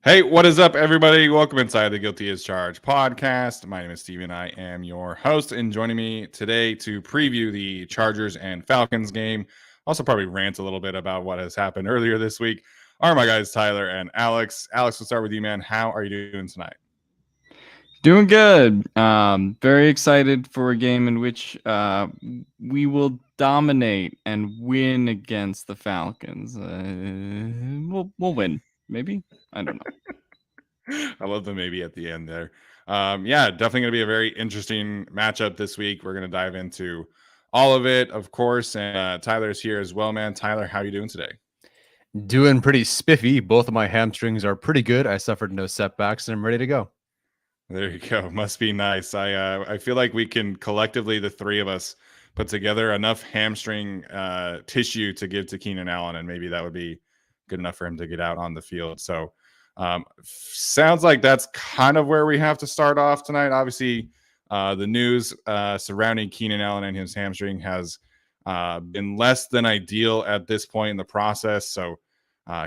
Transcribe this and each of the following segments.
Hey, what is up, everybody? Welcome inside the Guilty as Charged podcast. My name is Steven. I am your host, and joining me today to preview the Chargers and Falcons game, also probably rant a little bit about what has happened earlier this week, are my guys Tyler and Alex. Alex, we'll start with you, man. How are you doing tonight? Doing good. Very excited for a game in which we will dominate and win against the Falcons. We'll win, maybe. I don't know. I love the maybe at the end there. Yeah, definitely going to be a very interesting matchup this week. We're going to dive into all of it, of course. And Tyler's here as well, man. Tyler, how are you doing today? Doing pretty spiffy. Both of my hamstrings are pretty good. I suffered no setbacks, and I'm ready to go. There you go. Must be nice. I feel like we can collectively, the three of us, put together enough hamstring tissue to give to Keenan Allen, and maybe that would be good enough for him to get out on the field. So, sounds like that's kind of where we have to start off tonight. Obviously, the news surrounding Keenan Allen and his hamstring has been less than ideal at this point in the process. So,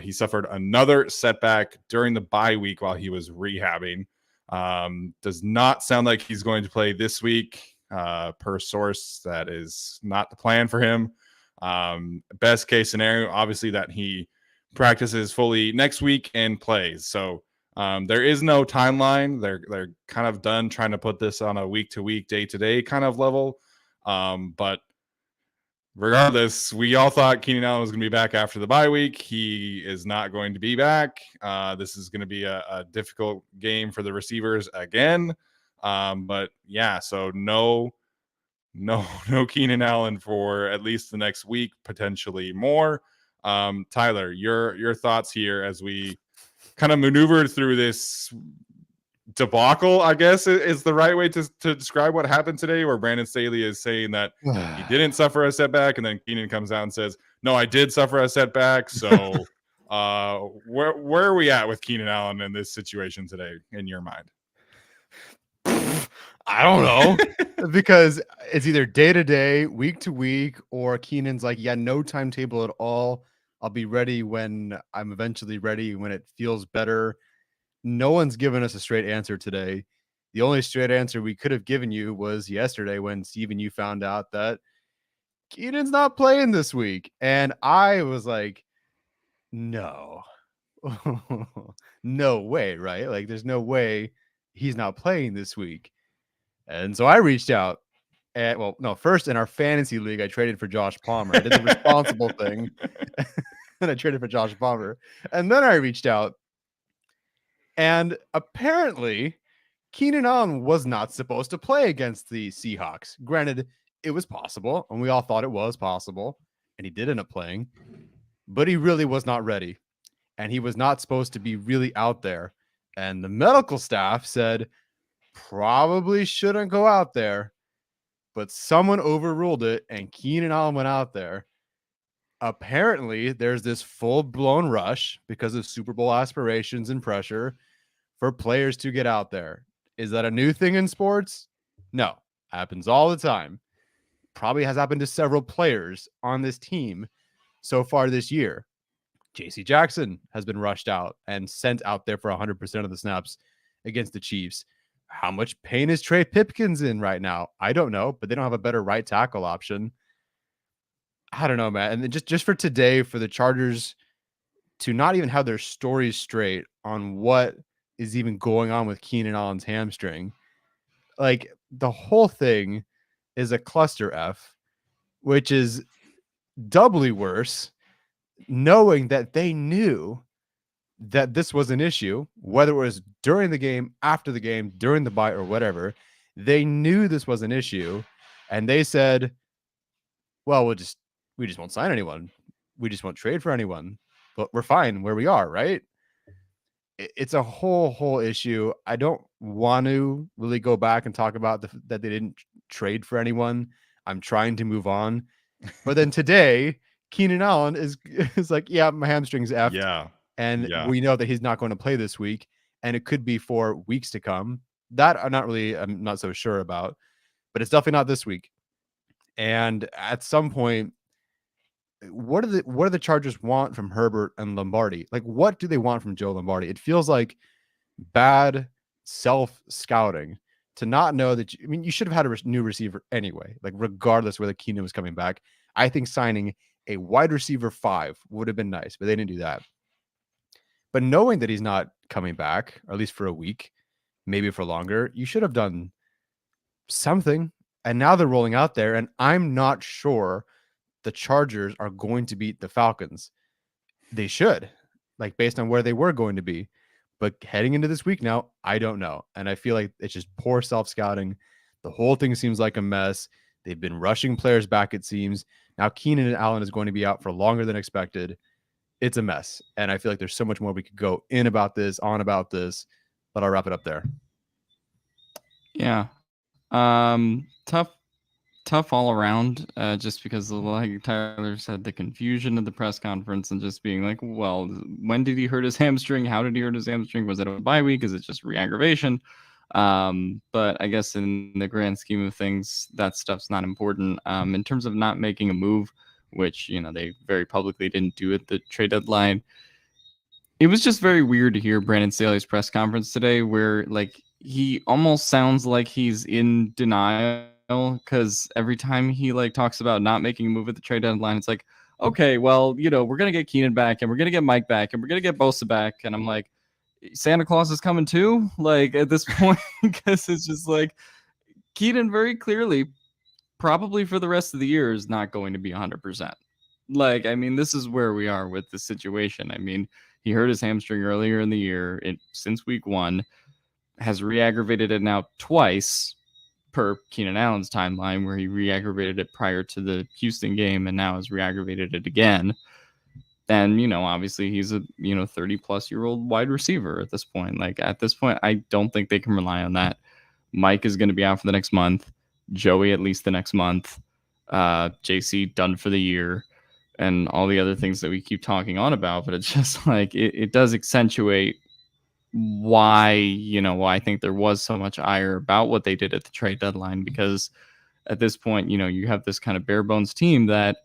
he suffered another setback during the bye week while he was rehabbing. Does not sound like he's going to play this week. Per source, that is not the plan for him. Best case scenario, obviously, that he practices fully next week and plays. So there is no timeline. They're kind of done trying to put this on a week to week, day to day kind of level. But regardless, we all thought Keenan Allen was going to be back after the bye week. He is not going to be back. This is going to be a difficult game for the receivers again. But yeah, so no Keenan Allen for at least the next week, potentially more. Tyler, your thoughts here as we kind of maneuvered through this debacle, I guess is the right way to describe what happened today, where Brandon Staley is saying that he didn't suffer a setback, and then Keenan comes out and says, no, I did suffer a setback. So where are we at with Keenan Allen in this situation today, in your mind? I don't know. Because it's either day to day, week to week, or Keenan's like, yeah, no timetable at all. I'll be ready when I'm eventually ready, when it feels better. No one's given us a straight answer today. The only straight answer we could have given you was yesterday when, Steven, you found out that Keenan's not playing this week. And I was like, no. No way, right? Like, there's no way he's not playing this week. And so I reached out. And, well, no, first in our fantasy league, I traded for Josh Palmer. I did the responsible thing. And I traded for Josh Palmer. And then I reached out. And apparently, Keenan Allen was not supposed to play against the Seahawks. Granted, it was possible, and we all thought it was possible, and he did end up playing, but he really was not ready, and he was not supposed to be really out there. And the medical staff said probably shouldn't go out there, but someone overruled it, and Keenan Allen went out there. Apparently, there's this full-blown rush because of Super Bowl aspirations and pressure for players to get out there. Is that a new thing in sports? No, happens all the time. Probably has happened to several players on this team so far this year. JC Jackson has been rushed out and sent out there for 100% of the snaps against the Chiefs. How much pain is Trey Pipkins in right now? I don't know, but they don't have a better right tackle option. I don't know, man. And then just for today, for the Chargers to not even have their stories straight on what is even going on with Keenan Allen's hamstring, like, the whole thing is a cluster F, which is doubly worse, knowing that they knew that this was an issue, whether it was during the game, after the game, during the bye, or whatever. They knew this was an issue, and they said, well, we just won't sign anyone. We just won't trade for anyone, but we're fine where we are, right? It's a whole issue. I don't want to really go back and talk about that they didn't trade for anyone. I'm trying to move on. But then today, Keenan Allen is like, yeah, my hamstring's effed. Yeah. And we know that he's not going to play this week, and it could be for weeks to come. That I'm not so sure about, but it's definitely not this week. And at some point, what do the Chargers want from Herbert and Lombardi? Like, what do they want from Joe Lombardi? It feels like bad self-scouting to not know that. I mean, you should have had a new receiver anyway, like regardless whether Keenan was coming back. I think signing a wide receiver 5 would have been nice, but they didn't do that. But knowing that he's not coming back, or at least for a week, maybe for longer, you should have done something. And now they're rolling out there, and I'm not sure the Chargers are going to beat the Falcons. They should, like based on where they were going to be. But heading into this week now, I don't know. And I feel like it's just poor self-scouting. The whole thing seems like a mess. They've been rushing players back, it seems. Now Keenan Allen is going to be out for longer than expected. It's a mess. And I feel like there's so much more we could go on about this, but I'll wrap it up there. Yeah. Tough all around, just because like Tyler said, the confusion of the press conference and just being like, well, when did he hurt his hamstring? How did he hurt his hamstring? Was it a bye week? Is it just re-aggravation? But I guess in the grand scheme of things, that stuff's not important. In terms of not making a move, which, they very publicly didn't do at the trade deadline, it was just very weird to hear Brandon Staley's press conference today, where like he almost sounds like he's in denial, because every time he like talks about not making a move at the trade deadline, it's like, okay, well, we're gonna get Keenan back, and we're gonna get Mike back, and we're gonna get Bosa back, and I'm like, Santa Claus is coming too, like at this point, because it's just like Keenan very clearly, probably for the rest of the year, is not going to be 100%. Like, I mean, this is where we are with the situation. I mean, he hurt his hamstring earlier in the year, since week 1, has re-aggravated it now twice per Keenan Allen's timeline, where he re-aggravated it prior to the Houston game and now has re-aggravated it again. And, obviously he's a, 30-plus-year-old wide receiver at this point. Like, at this point, I don't think they can rely on that. Mike is going to be out for the next month. Joey at least the next month. JC done for the year. And all the other things that we keep talking on about. But it's just like, it does accentuate why, why I think there was so much ire about what they did at the trade deadline. Because at this point, you have this kind of bare bones team that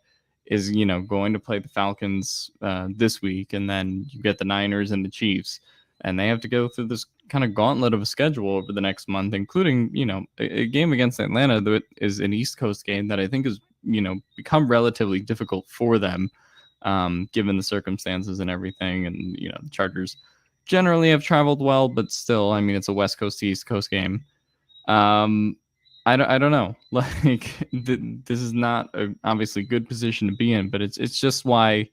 is, going to play the Falcons this week, and then you get the Niners and the Chiefs, and they have to go through this kind of gauntlet of a schedule over the next month, including, a game against Atlanta that is an East Coast game that I think is, become relatively difficult for them, given the circumstances and everything. And, the Chargers generally have traveled well, but still, I mean, it's a West Coast to East Coast game. I don't know. Like, this is not a obviously good position to be in, but it's just why,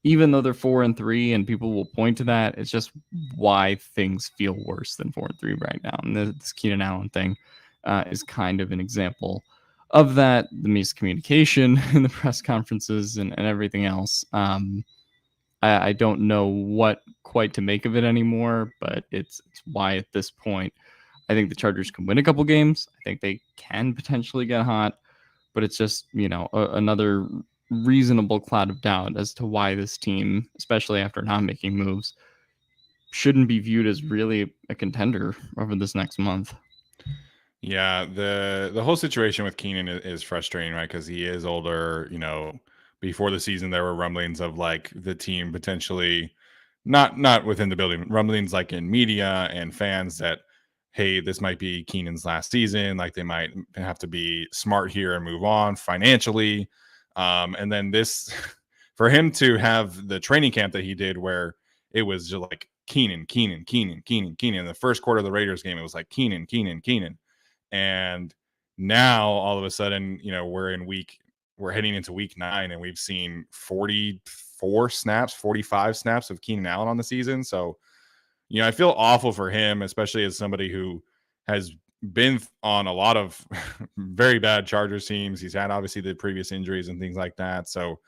even though they're 4-3 and people will point to that, it's just why things feel worse than 4-3 right now. And this Keenan Allen thing is kind of an example of that. The miscommunication in the press conferences and everything else. I don't know what quite to make of it anymore, but it's why at this point I think the Chargers can win a couple games. I think they can potentially get hot, but it's just, another reasonable cloud of doubt as to why this team, especially after not making moves, shouldn't be viewed as really a contender over this next month. Yeah, the whole situation with Keenan is frustrating, right? Because he is older. Before the season, there were rumblings of like the team potentially not within the building, rumblings like in media and fans that, hey, this might be Keenan's last season. Like, they might have to be smart here and move on financially. And then this, for him to have the training camp that he did, where it was just like Keenan. The first quarter of the Raiders game, it was like Keenan. And now all of a sudden, we're heading into week 9, and we've seen 45 snaps of Keenan Allen on the season. So, I feel awful for him, especially as somebody who has been on a lot of very bad Chargers teams. He's had obviously the previous injuries and things like that. So,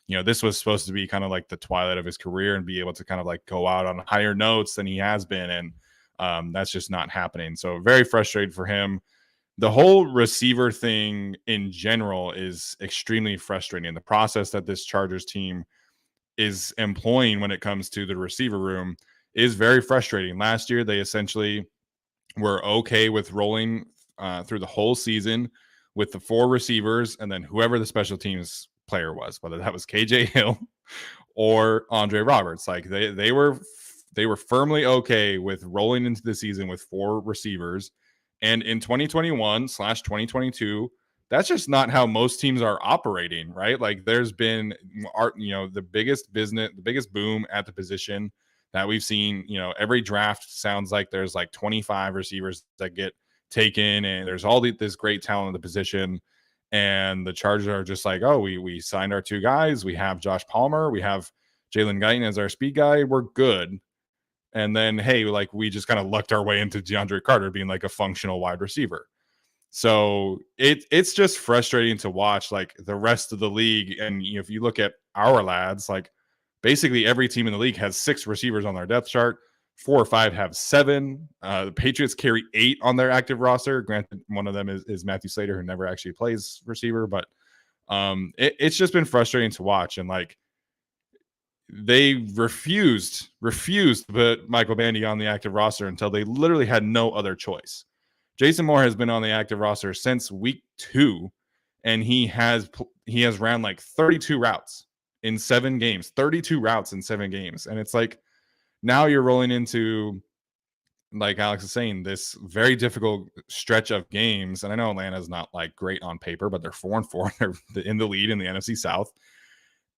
this was supposed to be kind of like the twilight of his career and be able to kind of like go out on higher notes than he has been. And that's just not happening. So very frustrated for him. The whole receiver thing in general is extremely frustrating. The process that this Chargers team is employing when it comes to the receiver room is very frustrating. Last year, they essentially were okay with rolling through the whole season with the 4 receivers, and then whoever the special teams player was, whether that was KJ Hill or Andre Roberts. Like they were firmly okay with rolling into the season with 4 receivers. And in 2021/2022, that's just not how most teams are operating, right? Like there's been the biggest boom at the position that we've seen. Every draft sounds like there's like 25 receivers that get taken, and there's all this great talent in the position. And the Chargers are just like, oh, we signed our 2 guys. We have Josh Palmer. We have Jalen Guyton as our speed guy. We're good. And then, hey, like we just kind of lucked our way into DeAndre Carter being like a functional wide receiver. So it's just frustrating to watch like the rest of the league. And if you look at our lads, like basically every team in the league has 6 receivers on their depth chart. 4 or 5 have 7. The Patriots carry 8 on their active roster. Granted, one of them is Matthew Slater, who never actually plays receiver. But it's just been frustrating to watch. And like they refused to put Michael Bandy on the active roster until they literally had no other choice. Jason Moore has been on the active roster since week 2, and he has ran like 32 routes in 7 games. 32 routes in 7 games. And it's like now you're rolling into, like Alex is saying, this very difficult stretch of games. And I know Atlanta's not like great on paper, but they're 4-4. They're in the lead in the NFC South.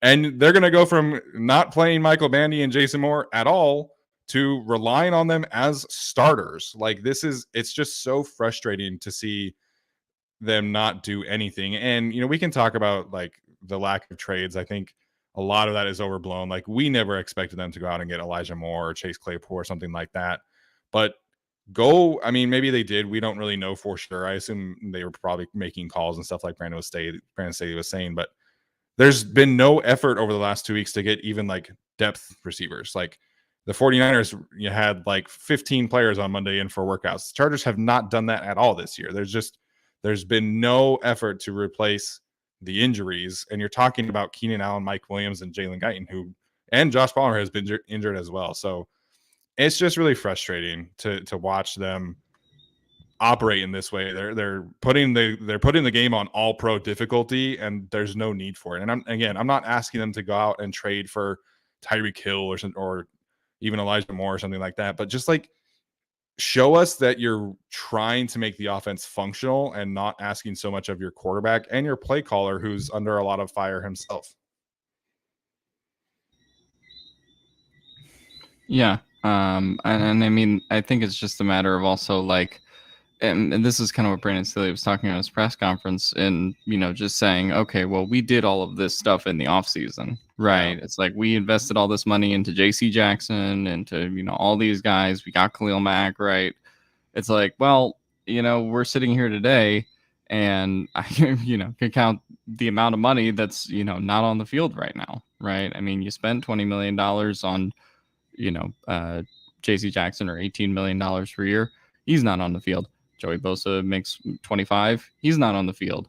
And they're going to go from not playing Michael Bandy and Jason Moore at all to relying on them as starters. Like it's just so frustrating to see them not do anything. And, we can talk about like the lack of trades. I think a lot of that is overblown. Like we never expected them to go out and get Elijah Moore or Chase Claypool or something like that. But maybe they did. We don't really know for sure. I assume they were probably making calls and stuff like Brandon Staley was saying, but there's been no effort over the last 2 weeks to get even like depth receivers. Like the 49ers, you had like 15 players on Monday in for workouts. The Chargers have not done that at all this year. There's been no effort to replace the injuries. And you're talking about Keenan Allen, Mike Williams, and Jalen Guyton, and Josh Palmer has been injured as well. So it's just really frustrating to watch them operate in this way. They're putting the game on all pro difficulty, and there's no need for it. And I'm not asking them to go out and trade for Tyreek Hill or even Elijah Moore or something like that, but just like show us that you're trying to make the offense functional and not asking so much of your quarterback and your play caller, who's under a lot of fire himself. Yeah. And I mean, I think it's just a matter of also like, and this is kind of what Brandon Staley was talking about at his press conference, and just saying, okay, well, we did all of this stuff in the offseason, right? Yeah. It's like we invested all this money into JC Jackson, into all these guys. We got Khalil Mack, right? It's like, well, we're sitting here today, and I can count the amount of money that's not on the field right now, right? I mean, you spent $20 million on JC Jackson, or $18 million per year. He's not on the field. Joey Bosa makes 25. He's not on the field.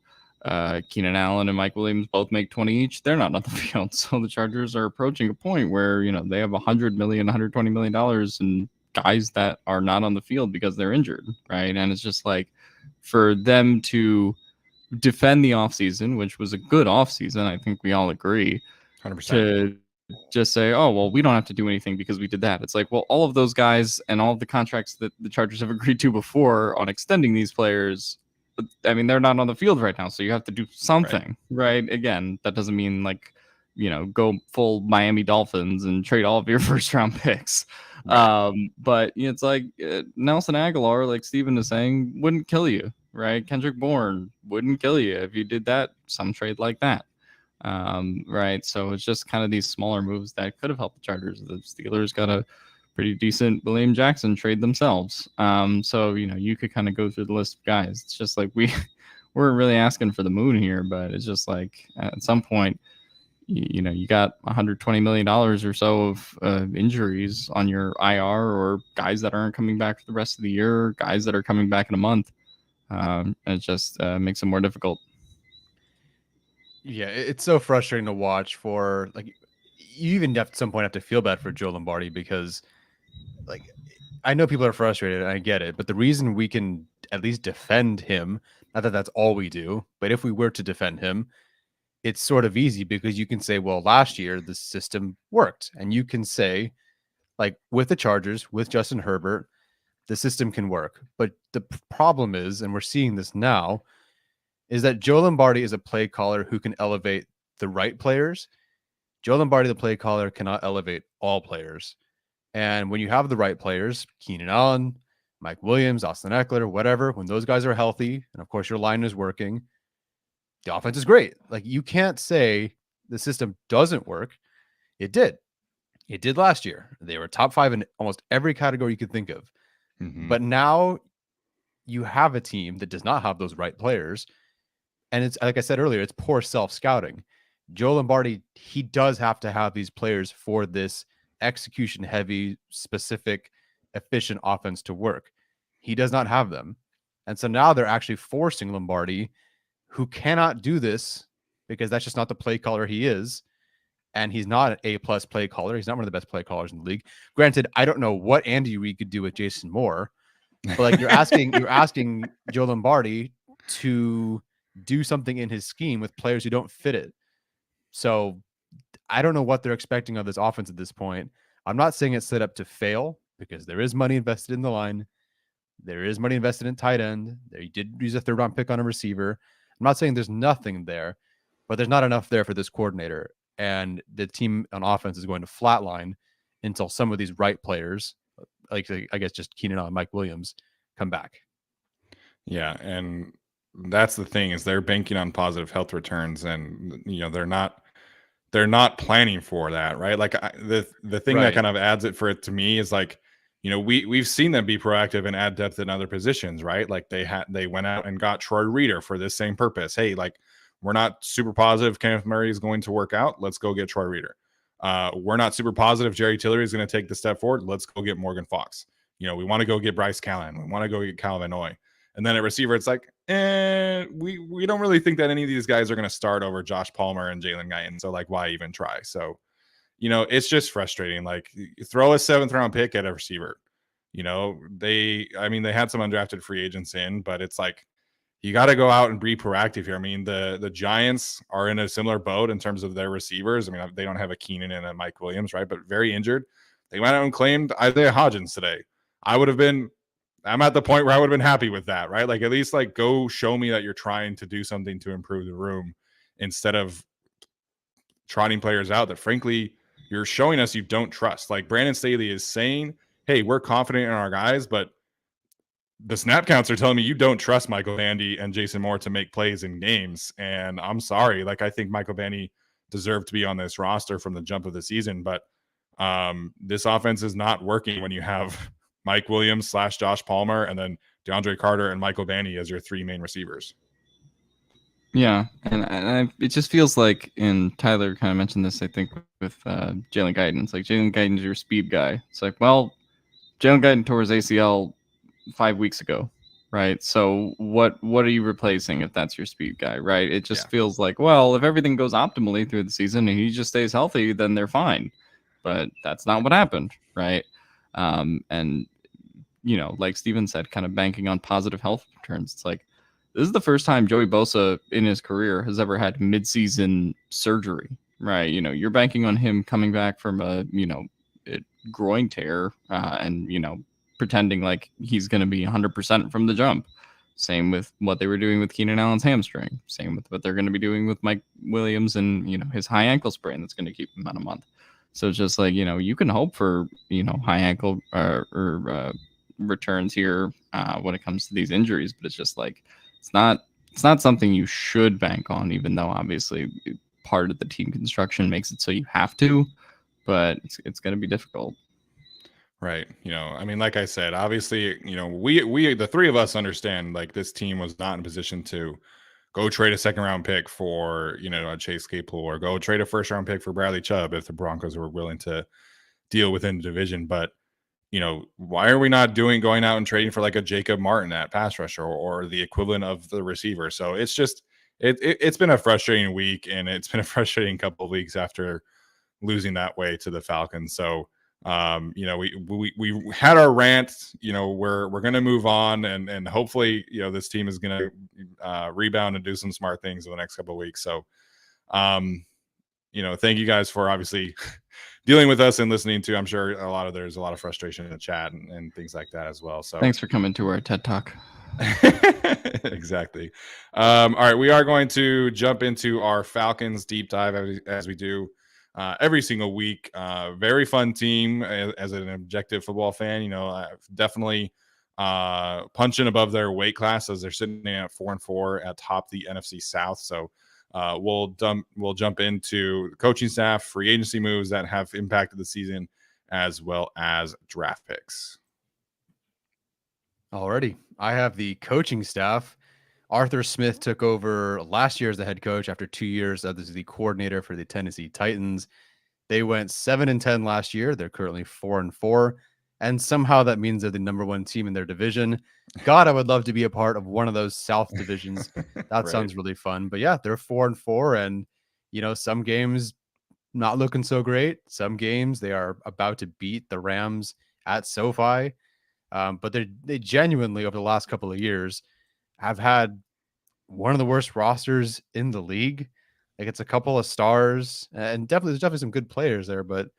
Keenan Allen and Mike Williams both make 20 each. They're not on the field. So the Chargers are approaching a point where, they have $100 million, $120 million in guys that are not on the field because they're injured, right? And it's just like, for them to defend the offseason, which was a good offseason, I think we all agree, 100%. To just say, oh, well, we don't have to do anything because we did that. It's like, well, all of those guys and all of the contracts that the Chargers have agreed to before on extending these players, I mean, they're not on the field right now, so you have to do something, right? Again, that doesn't mean like, go full Miami Dolphins and trade all of your first round picks. Right. But it's like Nelson Aguilar, like Steven is saying, wouldn't kill you, right? Kendrick Bourne wouldn't kill you if you did that, some trade like that. Right. So it's just kind of these smaller moves that could have helped the Chargers. The Steelers got a pretty decent William Jackson trade themselves. So, you could kind of go through the list of guys. It's just like we're really asking for the moon here, but it's just like at some point, you got $120 million or so of injuries on your IR, or guys that aren't coming back for the rest of the year, or guys that are coming back in a month. And it just makes it more difficult. Yeah, it's so frustrating to watch. For like, you even at some point have to feel bad for Joe Lombardi, because like, I know people are frustrated and I get it, but the reason we can at least defend him, not that that's all we do, but if we were to defend him, it's sort of easy because you can say, well, last year the system worked. And you can say, like with the Chargers, with Justin Herbert, the system can work. But the problem is, and we're seeing this now, is that Joe Lombardi is a play caller who can elevate the right players. Joe Lombardi, the play caller, cannot elevate all players. And when you have the right players, Keenan Allen, Mike Williams, Austin Eckler, whatever, when those guys are healthy, and of course your line is working, the offense is great. Like, you can't say the system doesn't work. It did. It did last year. They were top 5 in almost every category you could think of. But now you have a team that does not have those right players. And it's like I said earlier, it's poor self-scouting. Joe Lombardi, he does have to have these players for this execution heavy, specific, efficient offense to work. He does not have them. And so now they're actually forcing Lombardi, who cannot do this because that's just not the play caller he is. And he's not an A+ play caller. He's not one of the best play callers in the league. Granted, I don't know what Andy Reid could do with Jason Moore, but like you're asking Joe Lombardi to do something in his scheme with players who don't fit it. So I don't know what they're expecting of this offense at this point. I'm not saying it's set up to fail because there is money invested in the line. There is money invested in tight end. They did use a 3rd-round pick on a receiver. I'm not saying there's nothing there, but there's not enough there for this coordinator. And the team on offense is going to flatline until some of these right players, like I guess just Keenan Allen, Mike Williams, come back. Yeah, and that's the thing, is they're banking on positive health returns, and they're not planning for that, right? Like the thing that kind of adds it for it to me is like, we've seen them be proactive and add depth in other positions, right? Like they went out and got Troy Reader for this same purpose. Hey, like, we're not super positive Kenneth Murray is going to work out. Let's go get Troy Reader. We're not super positive Jerry Tillery is going to take the step forward. Let's go get Morgan Fox. We want to go get Bryce Callan. We want to go get Kyle Van Noy. And then at receiver, it's like, we don't really think that any of these guys are going to start over Josh Palmer and Jalen Guyton. So like, why even try? So, it's just frustrating. Like, throw a 7th-round pick at a receiver. They had some undrafted free agents in, but it's like, you got to go out and be proactive here. I mean, the Giants are in a similar boat in terms of their receivers. I mean, they don't have a Keenan and a Mike Williams, right? But very injured. They went out and claimed Isaiah Hodgins today. I'm at the point where I would have been happy with that, right? Like, at least like go show me that you're trying to do something to improve the room instead of trotting players out that frankly you're showing us you don't trust. Like, Brandon Staley is saying, hey, we're confident in our guys, but the snap counts are telling me you don't trust Michael Vandy and Jason Moore to make plays in games. And I'm sorry. Like, I think Michael Vandy deserved to be on this roster from the jump of the season, but this offense is not working when you have Mike Williams / Josh Palmer and then DeAndre Carter and Michael Vandy as your 3 main receivers. Yeah, and it just feels like, and Tyler kind of mentioned this, I think, with Jalen Guyton. It's like, Jalen Guyton's your speed guy. It's like, well, Jalen Guyton tore his ACL 5 weeks ago, right? So what are you replacing if that's your speed guy, right? It just feels like, well, if everything goes optimally through the season and he just stays healthy, then they're fine. But that's not what happened, right? And like Steven said, kind of banking on positive health returns. It's like, this is the first time Joey Bosa in his career has ever had midseason surgery, right? You're banking on him coming back from a groin tear and pretending like he's going to be 100% from the jump. Same with what they were doing with Keenan Allen's hamstring. Same with what they're going to be doing with Mike Williams and his high ankle sprain that's going to keep him out a month. So it's just like, you can hope for high ankle or returns here when it comes to these injuries, but it's just like, it's not something you should bank on, even though obviously part of the team construction makes it so you have to, but it's going to be difficult. Right. Like I said, obviously, we the 3 of us understand, like, this team was not in a position to go trade a 2nd-round pick for, a Chase Claypool, or go trade a 1st-round pick for Bradley Chubb if the Broncos were willing to deal within the division. But, why are we not going out and trading for like a Jacob Martin at pass rusher or the equivalent of the receiver? So it's just, it's been a frustrating week, and it's been a frustrating couple of weeks after losing that way to the Falcons. So, we had our rant. We're going to move on, and hopefully, this team is going to rebound and do some smart things in the next couple of weeks. So, Thank you guys for obviously dealing with us and listening to. I'm sure there's a lot of frustration in the chat and things like that as well. So thanks for coming to our TED Talk. Exactly. All right, we are going to jump into our Falcons deep dive as we do every single week. Very fun team as an objective football fan. Definitely punching above their weight class as they're sitting at 4-4 atop the NFC South. So we'll jump into coaching staff, free agency moves that have impacted the season, as well as draft picks. Alrighty, I have the coaching staff. Arthur Smith took over last year as the head coach after 2 years as the coordinator for the Tennessee Titans. They went 7-10 last year. They're currently 4-4, and somehow that means they're the number one team in their division. God, I would love to be a part of one of those South divisions. That Right. sounds really fun. But yeah, they're 4-4, and some games not looking so great. Some games they are about to beat the Rams at SoFi. But they genuinely, over the last couple of years, have had one of the worst rosters in the league. Like, it's a couple of stars, and there's definitely some good players there, but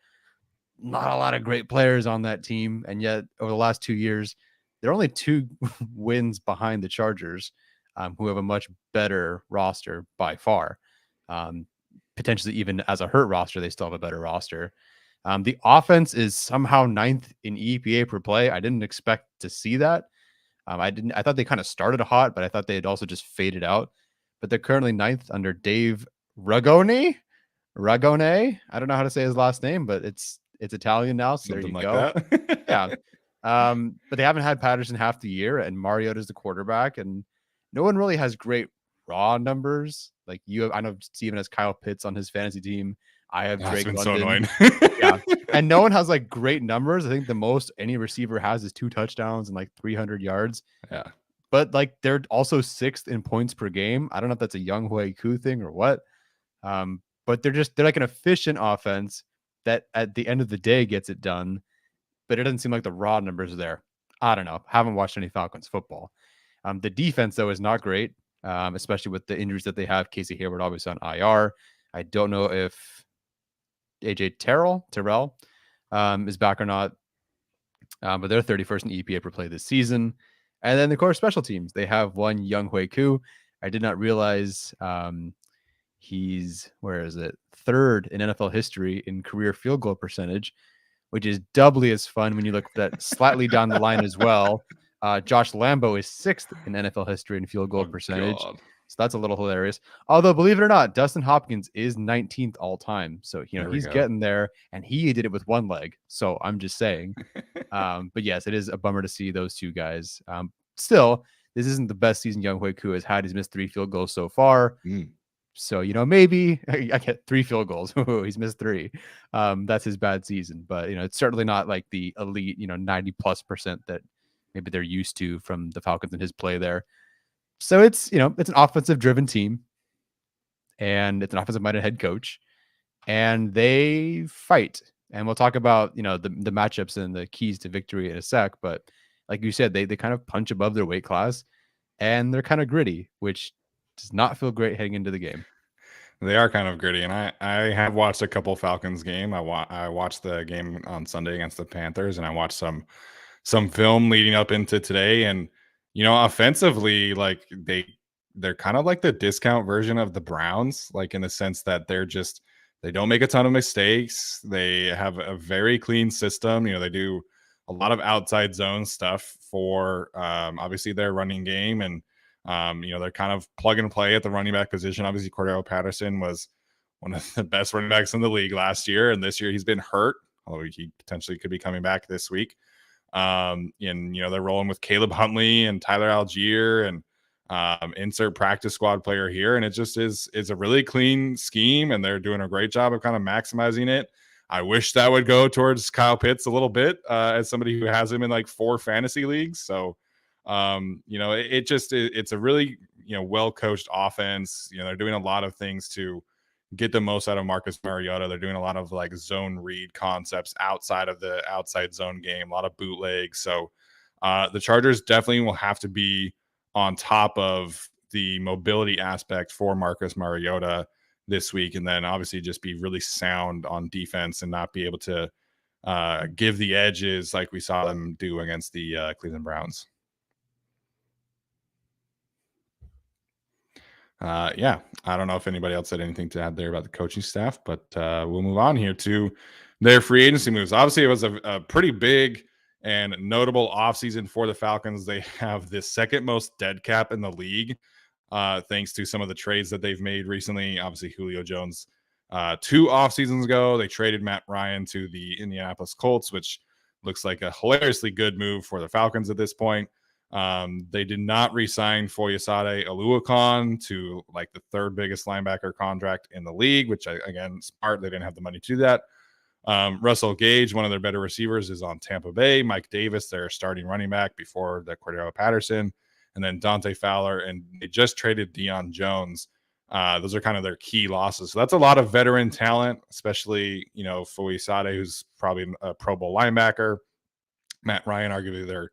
not a lot of great players on that team. And yet, over the last 2 years, they're only 2 wins behind the Chargers, who have a much better roster by far. Potentially, even as a hurt roster, they still have a better roster. The offense is somehow 9th in EPA per play. I didn't expect to see that. I thought they kind of started hot, but I thought they had also just faded out. But they're currently 9th under Dave Ragone. I don't know how to say his last name, but it's Italian now. So Something there you like go. that. Yeah. But they haven't had Patterson half the year, and Mariota's the quarterback, and no one really has great raw numbers. Like I know Steven has Kyle Pitts on his fantasy team. I have That's Drake been London. so annoying. Yeah. And no one has like great numbers. I think the most any receiver has is 2 touchdowns and like 300 yards. Yeah. But like they're also 6th in points per game. I don't know if that's a Young Hui Koo thing or what. But they're like an efficient offense that at the end of the day gets it done. But it doesn't seem like the raw numbers are there. I don't know. Haven't watched any Falcons football. The defense though is not great, especially with the injuries that they have. Casey Hayward obviously on IR. I don't know if AJ Terrell is back or not. But they're 31st in EPA per play this season. And then, of course, special teams. They have one Young Hui Koo. I did not realize he's, 3rd in NFL history in career field goal percentage, which is doubly as fun when you look at that slightly down the line as well. Josh Lambo is 6th in NFL history in field goal percentage. God. So that's a little hilarious. Although, believe it or not, Dustin Hopkins is 19th all time. So, he's getting there, and he did it with one leg. So I'm just saying. But yes, it is a bummer to see those 2 guys. Still, this isn't the best season Young Hui Koo has had. He's missed 3 field goals so far. So, maybe I get 3 field goals. He's missed 3. That's his bad season. But, it's certainly not like the elite, 90+% that maybe they're used to from the Falcons and his play there. So it's an offensive driven team, and it's an offensive minded head coach, and they fight. And we'll talk about, the matchups and the keys to victory in a sec. But like you said, they kind of punch above their weight class, and they're kind of gritty, which does not feel great heading into the game. They are kind of gritty, and I have watched a couple Falcons game. I watched the game on Sunday against the Panthers, and I watched some film leading up into today, and offensively, like they're kind of like the discount version of the Browns, like in the sense that they don't make a ton of mistakes. They have a very clean system. They do a lot of outside zone stuff for obviously their running game, and they're kind of plug and play at the running back position. Obviously, Cordell Patterson was one of the best running backs in the league last year, and this year he's been hurt, although he potentially could be coming back this week. And they're rolling with Caleb Huntley and Tyler Algier and insert practice squad player here, and it just is a really clean scheme, and they're doing a great job of kind of maximizing it. I wish that would go towards Kyle Pitts a little bit, as somebody who has him in like 4 fantasy leagues. So it's a really well coached offense. They're doing a lot of things to get the most out of Marcus Mariota. They're doing a lot of like zone read concepts outside of the outside zone game, a lot of bootlegs. So the Chargers definitely will have to be on top of the mobility aspect for Marcus Mariota this week, and then obviously just be really sound on defense and not be able to give the edges like we saw them do against the Cleveland Browns. Yeah, I don't know if anybody else had anything to add there about the coaching staff, but we'll move on here to their free agency moves. Obviously, it was a pretty big and notable offseason for the Falcons. They have the second most dead cap in the league, thanks to some of the trades that they've made recently. Obviously, Julio Jones 2 off seasons ago, they traded Matt Ryan to the Indianapolis Colts, which looks like a hilariously good move for the Falcons at this point. They did not re-sign Foyesade Oluokun to like the 3rd biggest linebacker contract in the league, which again, smart. They didn't have the money to do that. Russell Gage, one of their better receivers, is on Tampa Bay. Mike Davis, their starting running back before the Cordero Patterson, and then Dante Fowler, and they just traded Deion Jones. Those are kind of their key losses. So that's a lot of veteran talent, especially, Foyesade, who's probably a Pro Bowl linebacker. Matt Ryan, arguably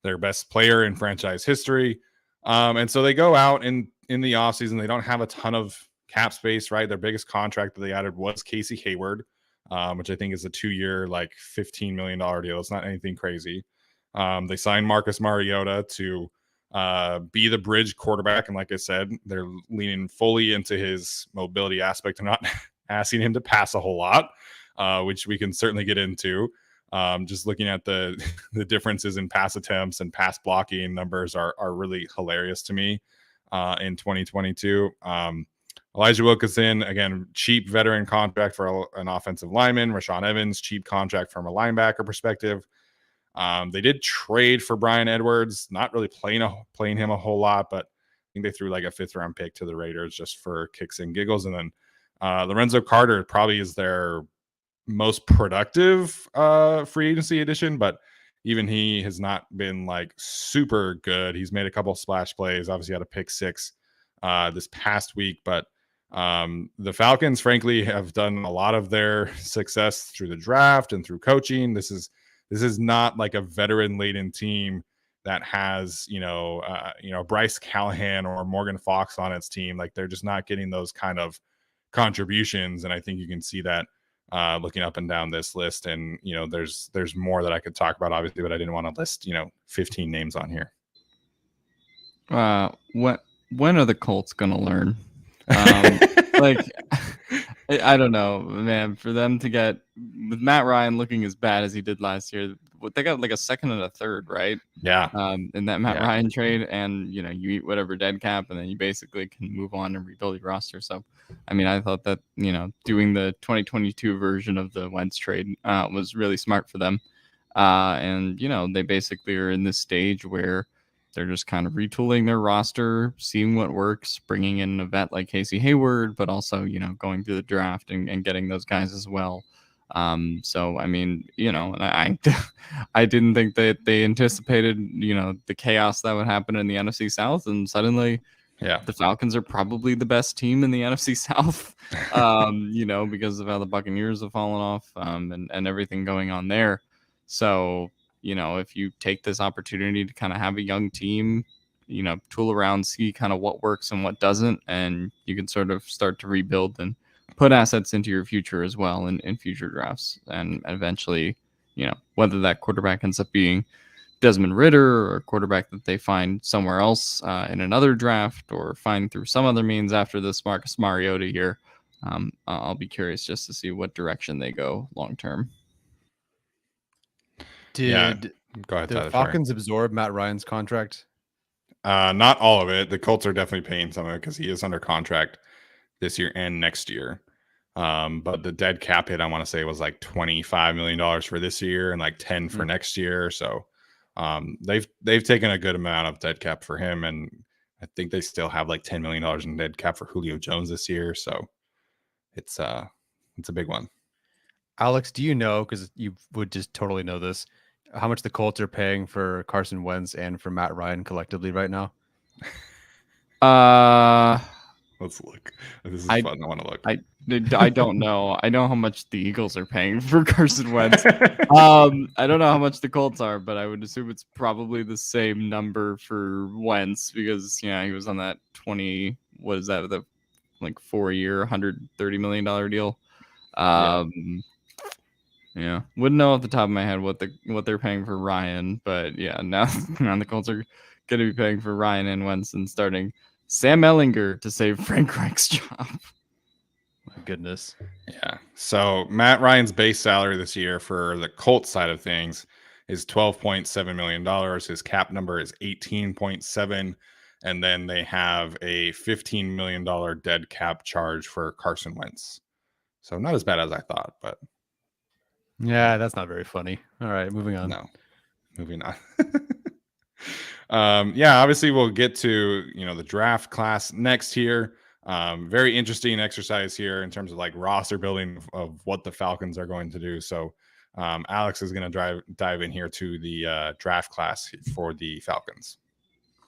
their best player in franchise history. And so they go out in the offseason. They don't have a ton of cap space, right? Their biggest contract that they added was Casey Hayward, which I think is a 2-year, like $15 million deal. It's not anything crazy. They signed Marcus Mariota to be the bridge quarterback. And like I said, they're leaning fully into his mobility aspect and not asking him to pass a whole lot, which we can certainly get into. Just looking at the differences in pass attempts and pass blocking numbers are really hilarious to me in 2022. Elijah Wilkinson, again, cheap veteran contract for an offensive lineman. Rashaan Evans, cheap contract from a linebacker perspective. They did trade for Brian Edwards, not really playing him a whole lot, but I think they threw like a 5th-round pick to the Raiders just for kicks and giggles. And then Lorenzo Carter probably is their most productive free agency addition, but even he has not been like super good. He's made a couple splash plays, obviously had a pick 6 this past week, but the Falcons frankly have done a lot of their success through the draft and through coaching. This is not like a veteran laden team that has Bryce Callahan or Morgan Fox on its team. Like they're just not getting those kind of contributions, and I think you can see that looking up and down this list. And there's more that I could talk about, obviously, but I didn't want to list 15 names on here. When are the Colts gonna learn? Like I don't know, man. For them to get with Matt Ryan looking as bad as he did last year, they got like a 2nd and a 3rd, right? Yeah. In that Matt Ryan trade, and you eat whatever dead cap, and then you basically can move on and rebuild your roster. So, I mean, I thought that doing the 2022 version of the Wentz trade was really smart for them. And they basically are in this stage where they're just kind of retooling their roster, seeing what works, bringing in a vet like Casey Hayward, but also, going through the draft and getting those guys as well. So, I mean, I didn't think that they anticipated, the chaos that would happen in the NFC South. And suddenly, the Falcons are probably the best team in the NFC South, because of how the Buccaneers have fallen off and everything going on there. So, if you take this opportunity to kind of have a young team, tool around, see kind of what works and what doesn't, and you can sort of start to rebuild and put assets into your future as well in future drafts. And eventually, whether that quarterback ends up being Desmond Ridder or a quarterback that they find somewhere else in another draft or find through some other means after this Marcus Mariota here, I'll be curious just to see what direction they go long term. Did go ahead, the Tyler, Falcons absorb Matt Ryan's contract? Not all of it. The Colts are definitely paying some of it because he is under contract this year and next year. But the dead cap hit, I want to say, was like $25 million for this year and like 10 for next year. So they've taken a good amount of dead cap for him, and I think they still have like $10 million in dead cap for Julio Jones this year. So it's a big one. Alex, do you know, because you would just totally know this, how much the Colts are paying for Carson Wentz and for Matt Ryan collectively right now? Let's look. This is fun. I want to look. I don't know. I know how much the Eagles are paying for Carson Wentz. I don't know how much the Colts are, but I would assume it's probably the same number for Wentz because he was on that 20. What is that? The like 4-year, $130 million deal. Yeah, wouldn't know off the top of my head what they're paying for Ryan, but yeah, now the Colts are going to be paying for Ryan and Wentz and starting Sam Ellinger to save Frank Reich's job. My goodness. Yeah. So Matt Ryan's base salary this year for the Colts side of things is $12.7 million. His cap number is 18.7. And then they have a $15 million dead cap charge for Carson Wentz. So not as bad as I thought, but Yeah, that's not very funny. All right, moving on. no. Moving on. Yeah, obviously we'll get to, the draft class next here. Very interesting exercise here in terms of like roster building of what the Falcons are going to do. So Alex is going to dive in here to the draft class for the Falcons.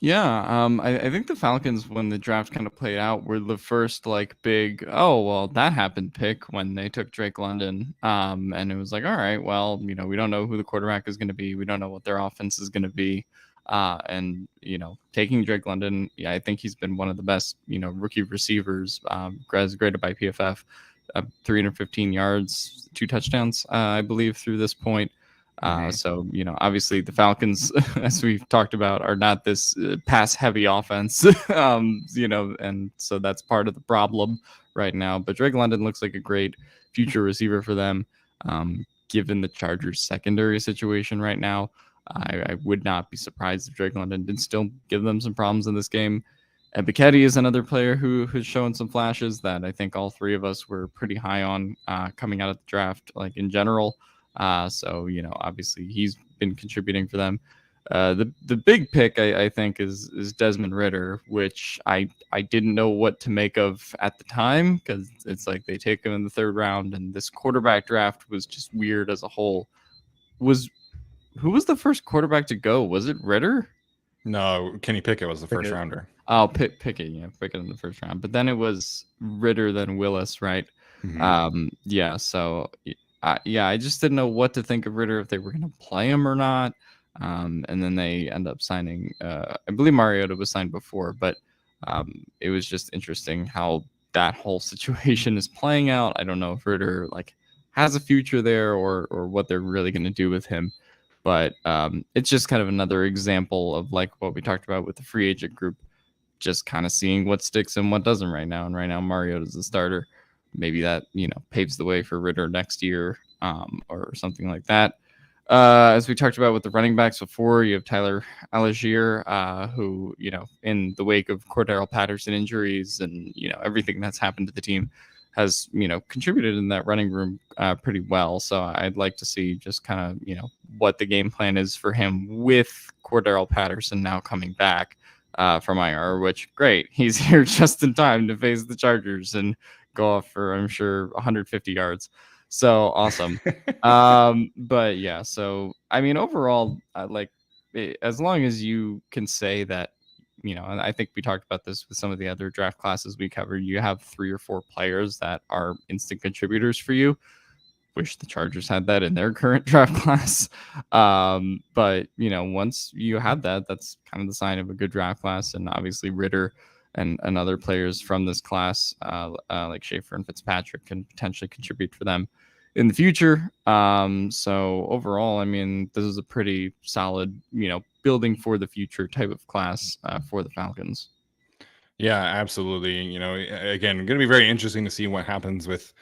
Yeah, I think the Falcons, when the draft kind of played out, were the first like big, oh, well, that happened pick when they took Drake London. And it was like, all right, well, we don't know who the quarterback is going to be. We don't know what their offense is going to be. And taking Drake London, yeah, I think he's been one of the best, rookie receivers, graded by PFF, 315 yards, 2 touchdowns, I believe, through this point. So, obviously the Falcons, as we've talked about, are not this pass heavy offense, and so that's part of the problem right now. But Drake London looks like a great future receiver for them. Given the Chargers secondary situation right now, I would not be surprised if Drake London did still give them some problems in this game. And Biketti is another player who's shown some flashes that I think all three of us were pretty high on coming out of the draft, like in general. So, obviously he's been contributing for them. The big pick, I think, is Desmond Ridder, which I didn't know what to make of at the time, because it's like they take him in the 3rd round, and this quarterback draft was just weird as a whole. Who was the first quarterback to go? Was it Ridder? No, Kenny Pickett was the first rounder. Oh, Pickett in the first round. But then it was Ridder, then Willis, right? Mm-hmm. Yeah, so... I just didn't know what to think of Ridder, if they were going to play him or not. And then they end up signing, I believe Mariota was signed before, but it was just interesting how that whole situation is playing out. I don't know if Ridder has a future there or what they're really going to do with him. But it's just kind of another example of like what we talked about with the free agent group, just kind of seeing what sticks and what doesn't right now. And right now Mariota's the starter. Maybe that, paves the way for Ridder next year or something like that. As we talked about with the running backs before, you have Tyler Algier, who, in the wake of Cordero Patterson injuries and, everything that's happened to the team has, contributed in that running room pretty well. So I'd like to see just kind of, what the game plan is for him with Cordero Patterson now coming back from IR, which great. He's here just in time to face the Chargers and go off for, I'm sure, 150 yards. So awesome. But yeah, so I mean, overall, as long as you can say that, and I think we talked about this with some of the other draft classes we covered, you have 3 or 4 players that are instant contributors for you. Wish the Chargers had that in their current draft class. But once you have that, that's kind of the sign of a good draft class. And obviously Ridder and other players from this class, like Schaefer and Fitzpatrick, can potentially contribute for them in the future. So overall, I mean, this is a pretty solid, building for the future type of class for the Falcons. Yeah, absolutely. Again, going to be very interesting to see what happens with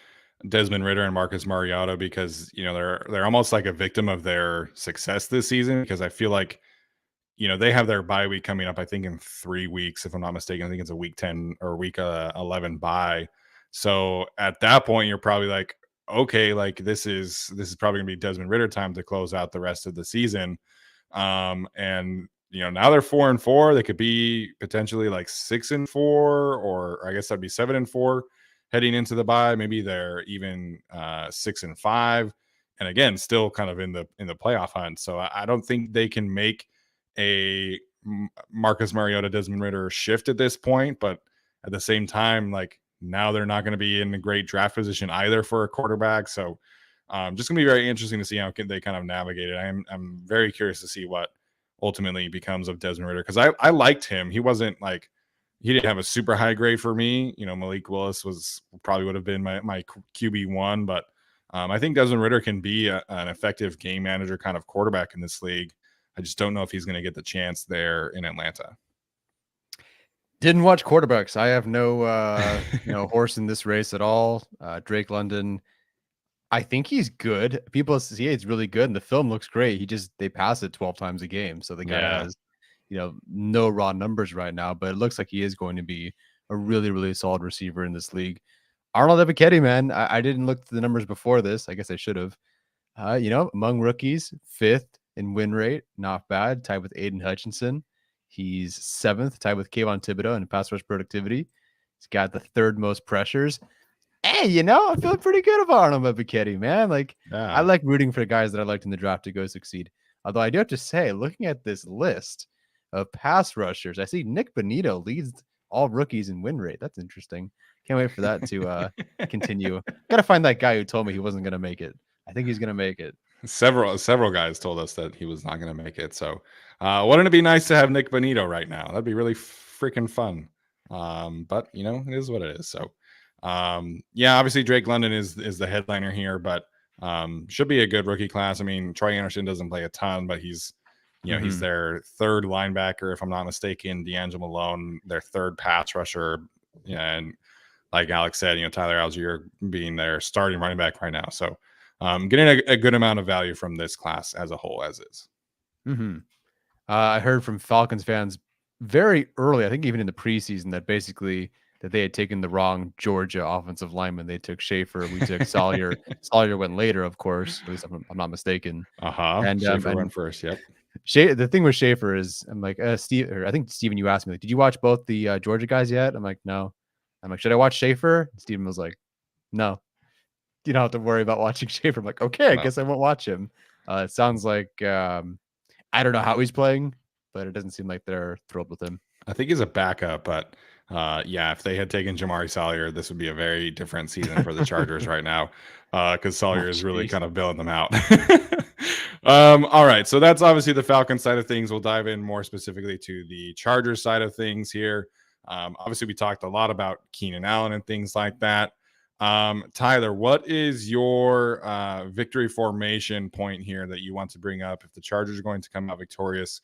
Desmond Ridder and Marcus Mariota, because they're almost like a victim of their success this season, because I feel like they have their bye week coming up, I think, in 3 weeks, if I'm not mistaken. I think it's a week 10 or week 11 bye. So at that point, you're probably like, okay, like this is probably gonna be Desmond Ridder time to close out the rest of the season. And now they're 4-4. They could be potentially like 6-4, or I guess that'd be 7-4 heading into the bye. Maybe they're even 6-5, and again, still kind of in the playoff hunt. So I don't think they can make a Marcus Mariota, Desmond Ridder shift at this point, but at the same time, like now they're not going to be in a great draft position either for a quarterback. So just going to be very interesting to see how they kind of navigate it. I'm very curious to see what ultimately becomes of Desmond Ridder, because I liked him. He wasn't like he didn't have a super high grade for me. Malik Willis probably would have been my QB1, but I think Desmond Ridder can be an effective game manager kind of quarterback in this league. I just don't know if he's going to get the chance there in Atlanta. Didn't watch quarterbacks. I have no horse in this race at all. Drake London, I think he's good. People see it's really good, and the film looks great. They pass it 12 times a game, so the guy has no raw numbers right now, but it looks like he is going to be a really, really solid receiver in this league. Arnold Ebiketie, man, I didn't look at the numbers before this. I guess I should have. Among rookies, 5th in win rate, not bad. Tied with Aiden Hutchinson. He's 7th, tied with Kayvon Thibodeau in pass rush productivity. He's got the 3rd most pressures. Hey, I'm feeling pretty good about Arnold Ebiketie, man. I like rooting for guys that I liked in the draft to go succeed. Although I do have to say, looking at this list of pass rushers, I see Nick Bonito leads all rookies in win rate. That's interesting. Can't wait for that to continue. Got to find that guy who told me he wasn't going to make it. I think he's going to make it. Several guys told us that he was not going to make it. So wouldn't it be nice to have Nick Bonito right now? That'd be really freaking fun. But it is what it is. So obviously Drake London is the headliner here, but should be a good rookie class. I mean, Troy Anderson doesn't play a ton, but he's he's their 3rd linebacker, if I'm not mistaken. D'Angelo Malone, their 3rd pass rusher. And like Alex said, Tyler Algier being their starting running back right now. So getting a good amount of value from this class as a whole, as is. I heard from Falcons fans very early, I think even in the preseason, that they had taken the wrong Georgia offensive lineman. They took Schaefer. We took Sawyer. Sawyer went later, of course. At least I'm not mistaken. And Schaefer went first. Yep. The thing with Schaefer is, I'm like, Steve, or I think Steven, you asked me, did you watch both the Georgia guys yet? I'm like, no. I'm like, should I watch Schaefer? Steven was like, no. You don't have to worry about watching Schaefer. I'm like, okay, I guess I won't watch him. It sounds like I don't know how he's playing, but it doesn't seem like they're thrilled with him. I think he's a backup, but if they had taken Jamari Salyer, this would be a very different season for the Chargers right now, because Salyer is really kind of bailing them out. All right, so that's obviously the Falcons side of things. We'll dive in more specifically to the Chargers side of things here. Obviously, we talked a lot about Keenan Allen and things like that. Tyler, what is your victory formation point here that you want to bring up? If the Chargers are going to come out victorious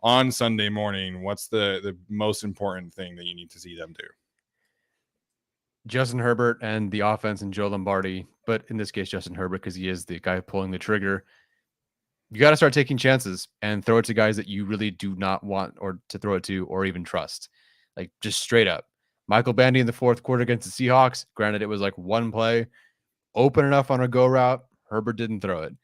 on Sunday morning, what's the most important thing that you need to see them do? Justin Herbert and the offense and Joe Lombardi, but in this case, Justin Herbert, because he is the guy pulling the trigger. You got to start taking chances and throw it to guys that you really do not want or to throw it to or even trust. Like, just straight up. Michael Bandy in the 4th quarter against the Seahawks. Granted, it was like one play. Open enough on a go route. Herbert didn't throw it.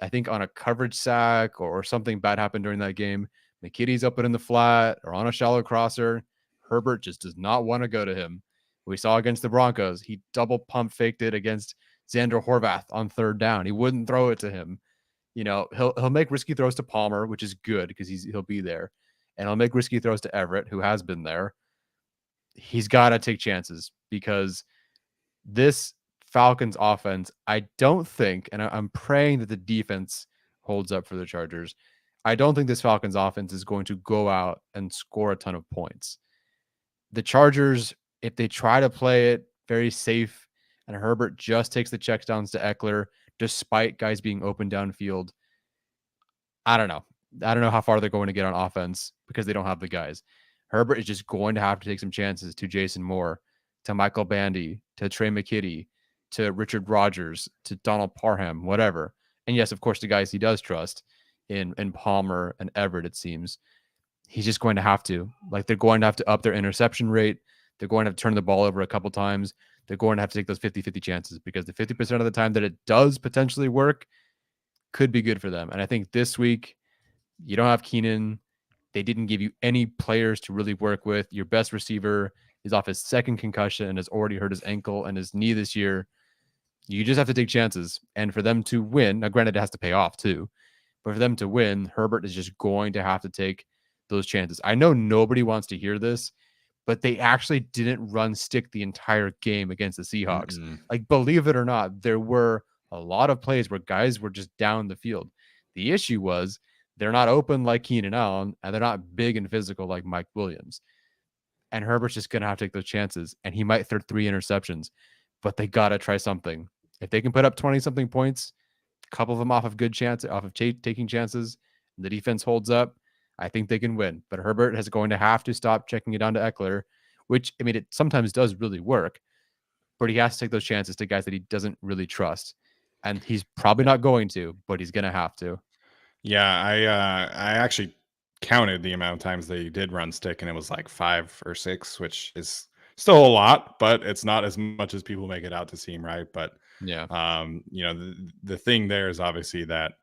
I think on a coverage sack or something bad happened during that game. McKinney's up in the flat or on a shallow crosser. Herbert just does not want to go to him. We saw against the Broncos. He double pump faked it against Xander Horvath on 3rd down. He wouldn't throw it to him. He'll make risky throws to Palmer, which is good because he'll be there. And he'll make risky throws to Everett, who has been there. He's got to take chances because this Falcons offense, I don't think, and I'm praying that the defense holds up for the Chargers. I don't think this Falcons offense is going to go out and score a ton of points. The Chargers, if they try to play it very safe and Herbert just takes the checkdowns to Eckler, despite guys being open downfield, I don't know. I don't know how far they're going to get on offense because they don't have the guys. Herbert is just going to have to take some chances to Jason Moore, to Michael Bandy, to Trey McKitty, to Richard Rodgers, to Donald Parham, whatever. And yes, of course, the guys he does trust in Palmer and Everett, it seems. He's just going to have to. Like, they're going to have to up their interception rate. They're going to have to turn the ball over a couple times. They're going to have to take those 50-50 chances because the 50% of the time that it does potentially work could be good for them. And I think this week, you don't have Keenan. They didn't give you any players to really work with. Your best receiver is off his 2nd concussion and has already hurt his ankle and his knee this year. You just have to take chances. And for them to win, now granted, it has to pay off too, but for them to win, Herbert is just going to have to take those chances. I know nobody wants to hear this, but they actually didn't run stick the entire game against the Seahawks. Like, believe it or not, there were a lot of plays where guys were just down the field. The issue was they're not open like Keenan Allen, and they're not big and physical like Mike Williams. and Herbert's just gonna have to take those chances, and he might throw 3 interceptions, but they gotta try something. If they can put up 20 something points, a couple of them off of good chance, off of taking chances, and the defense holds up, I think they can win. But Herbert is going to have to stop checking it down to Eckler, which, I mean, it sometimes does really work, but he has to take those chances to guys that he doesn't really trust. And he's probably not going to, but he's going to have to. Yeah, I actually counted the amount of times they did run stick, and it was like 5 or 6, which is still a lot, but it's not as much as people make it out to seem, right? But Yeah. the thing there is obviously that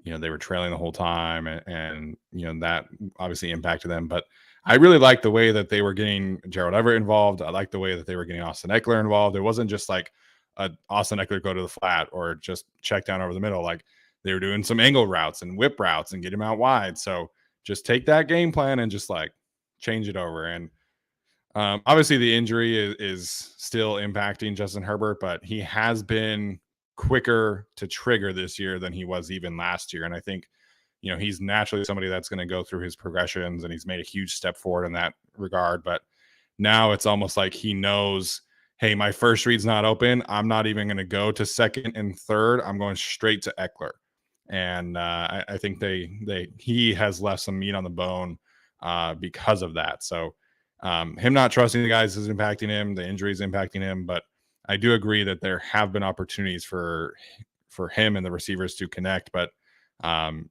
they were trailing the whole time, and that obviously impacted them. But I really liked the way that they were getting Gerald Everett involved. I liked the way that they were getting Austin Eckler involved. It wasn't just like a Austin Eckler go to the flat or just check down over the middle. Like, they were doing some angle routes and whip routes and get him out wide. So just take that game plan and just like change it over. And obviously the injury is still impacting Justin Herbert, but he has been quicker to trigger this year than he was even last year. And I think, he's naturally somebody that's going to go through his progressions, and he's made a huge step forward in that regard. But now it's almost like he knows, hey, my first read's not open. I'm not even going to go to second and third. I'm going straight to Eckler. And I think he has left some meat on the bone because of that. So him not trusting the guys is impacting him. The injury is impacting him. But I do agree that there have been opportunities for him and the receivers to connect. But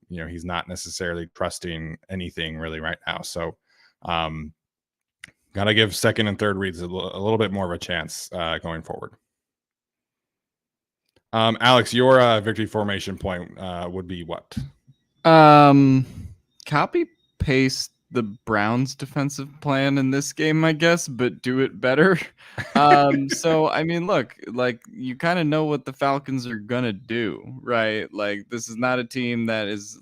he's not necessarily trusting anything really right now. So got to give second and third reads a little bit more of a chance going forward. Alex, your victory formation point would be what? Copy paste the Browns defensive plan in this game, I guess, but do it better. So I mean, look, like, you kind of know what the Falcons are gonna do, right? Like, this is not a team that is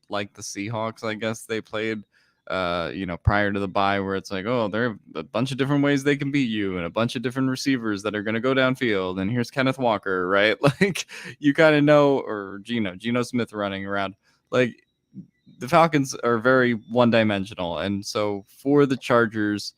like the Seahawks, I guess they played prior to the bye, where it's like, oh, there are a bunch of different ways they can beat you and a bunch of different receivers that are going to go downfield. And here's Kenneth Walker, right? Like, you kind of know, or Geno Smith running around. Like, the Falcons are very one-dimensional. And so for the Chargers,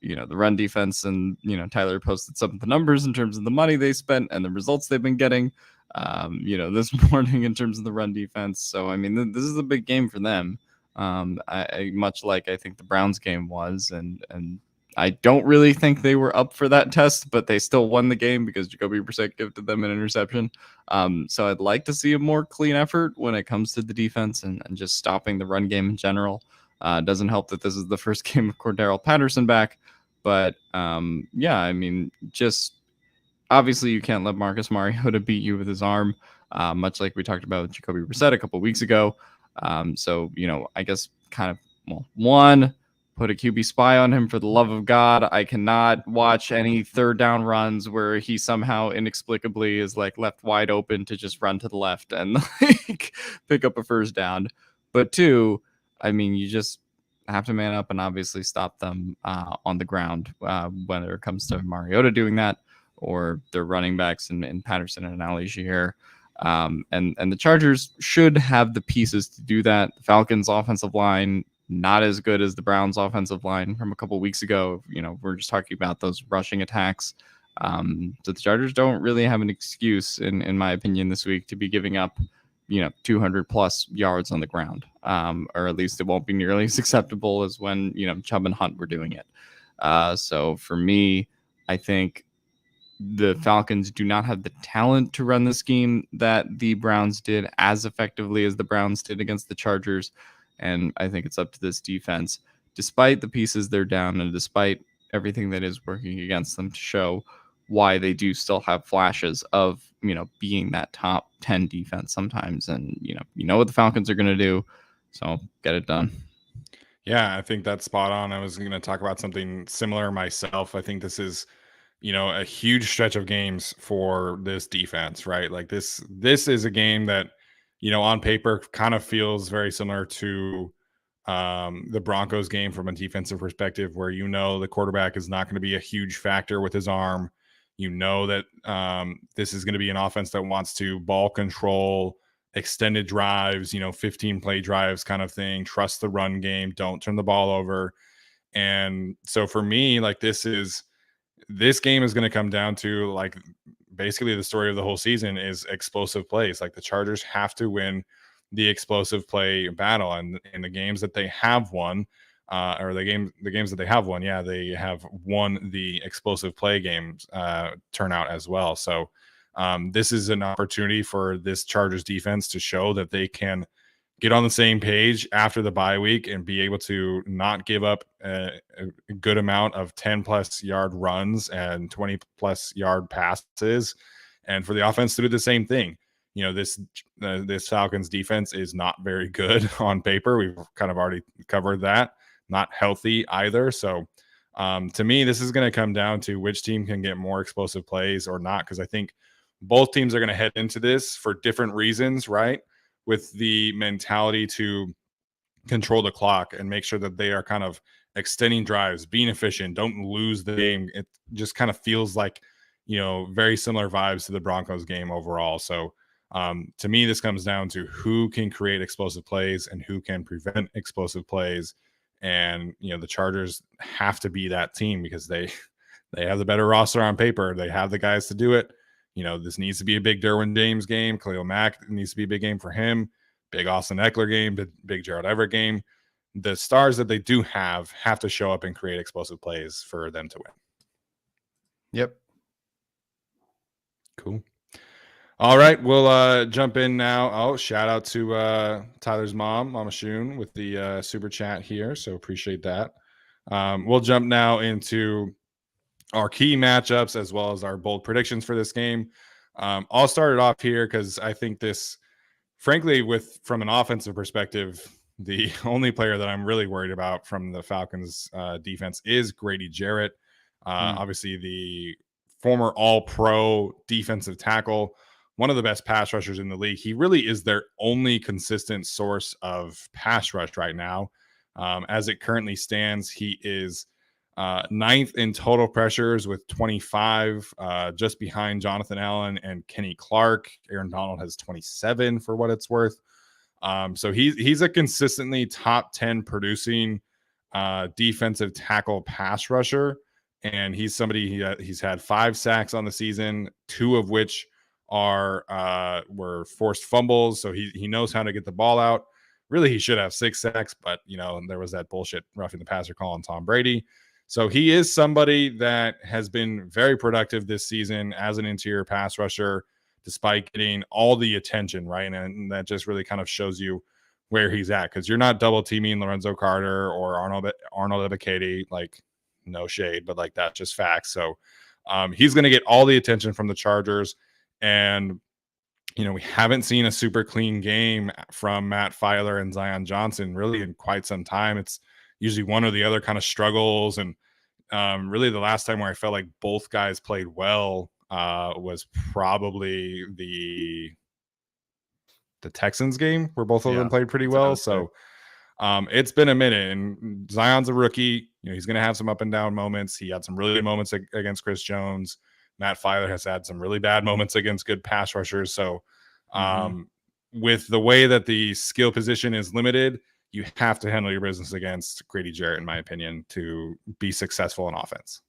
the run defense, and, Tyler posted some of the numbers in terms of the money they spent and the results they've been getting, this morning in terms of the run defense. So, I mean, this is a big game for them. I much like I think the Browns game was, and I don't really think they were up for that test, but they still won the game because Jacoby Brissett gifted them an interception. So I'd like to see a more clean effort when it comes to the defense and just stopping the run game in general. It doesn't help that this is the first game of Cordarrelle Patterson back, but yeah, I mean, just obviously you can't let Marcus Mariota beat you with his arm, much like we talked about with Jacoby Brissett a couple of weeks ago. So, I guess kind of, one, put a QB spy on him for the love of God. I cannot watch any third down runs where he somehow inexplicably is like left wide open to just run to the left and like pick up a first down. But two, I mean, you just have to man up and obviously stop them on the ground, whether it comes to Mariota doing that or their running backs and Patterson and Algier. And the Chargers should have the pieces to do that. The Falcons' offensive line, not as good as the Browns' offensive line from a couple of weeks ago. We're just talking about those rushing attacks. So the Chargers don't really have an excuse, in my opinion, this week to be giving up, 200 plus yards on the ground. Or at least it won't be nearly as acceptable as when, Chubb and Hunt were doing it. So for me, I think the Falcons do not have the talent to run the scheme that the Browns did as effectively as the Browns did against the Chargers. And I think it's up to this defense, despite the pieces they're down and despite everything that is working against them, to show why they do still have flashes of, being that top 10 defense sometimes. And, what the Falcons are going to do. So get it done. Yeah, I think that's spot on. I was going to talk about something similar myself. I think this is, a huge stretch of games for this defense, right? Like this is a game that, on paper kind of feels very similar to the Broncos game from a defensive perspective, where, the quarterback is not going to be a huge factor with his arm. That this is going to be an offense that wants to ball control, extended drives, 15 play drives kind of thing, trust the run game, don't turn the ball over. And so for me, like this game is going to come down to like basically the story of the whole season is explosive plays. Like the Chargers have to win the explosive play battle, and in the games that they have won, or the games that they have won, yeah, they have won the explosive play games turnout as well. So this is an opportunity for this Chargers defense to show that they can get on the same page after the bye week and be able to not give up a good amount of 10 plus yard runs and 20 plus yard passes, and for the offense to do the same thing. You know, this Falcons defense is not very good on paper. We've kind of already covered that. Not healthy either. So to me, this is going to come down to which team can get more explosive plays or not, because I think both teams are going to head into this for different reasons, right? With the mentality to control the clock and make sure that they are kind of extending drives, being efficient, don't lose the game. It just kind of feels like, you know, very similar vibes to the Broncos game overall. So to me, this comes down to who can create explosive plays and who can prevent explosive plays. And, you know, the Chargers have to be that team because they have the better roster on paper. They have the guys to do it. You know, this needs to be a big Derwin James game. Khalil Mack needs to be a big game for him. Big Austin Eckler game, big Gerald Everett game. The stars that they do have to show up and create explosive plays for them to win. Yep. Cool. All right, we'll jump in now. Oh, shout out to Tyler's mom, Mama Shun, with the super chat here. So appreciate that. We'll jump now into our key matchups as well as our bold predictions for this game. I'll start it off here because I think this, frankly, from an offensive perspective, the only player that I'm really worried about from the Falcons defense is Grady Jarrett. Obviously, the former All-Pro defensive tackle, one of the best pass rushers in the league. He really is their only consistent source of pass rush right now. As it currently stands, he is ninth in total pressures with 25, just behind Jonathan Allen and Kenny Clark. Aaron Donald has 27 for what it's worth. So he's a consistently top 10 producing defensive tackle pass rusher. And he's somebody he's had 5 sacks on the season, 2 of which were forced fumbles. So he knows how to get the ball out. Really, he should have 6 sacks, but you know, there was that bullshit roughing the passer call on Tom Brady. So he is somebody that has been very productive this season as an interior pass rusher, despite getting all the attention, right? And that just really kind of shows you where he's at, because you're not double teaming Lorenzo Carter or Arnold Ebiketie, like, no shade, but like that's just facts. So he's going to get all the attention from the Chargers. And, you know, we haven't seen a super clean game from Matt Filer and Zion Johnson really in quite some time. It's usually one or the other kind of struggles. And really the last time where I felt like both guys played well was probably the Texans game, where both of them played pretty well. So it's been a minute, and Zion's a rookie. You know, he's going to have some up and down moments. He had some really good moments against Chris Jones. Matt Filer has had some really bad moments against good pass rushers. So with the way that the skill position is limited, you have to handle your business against Grady Jarrett, in my opinion, to be successful in offense.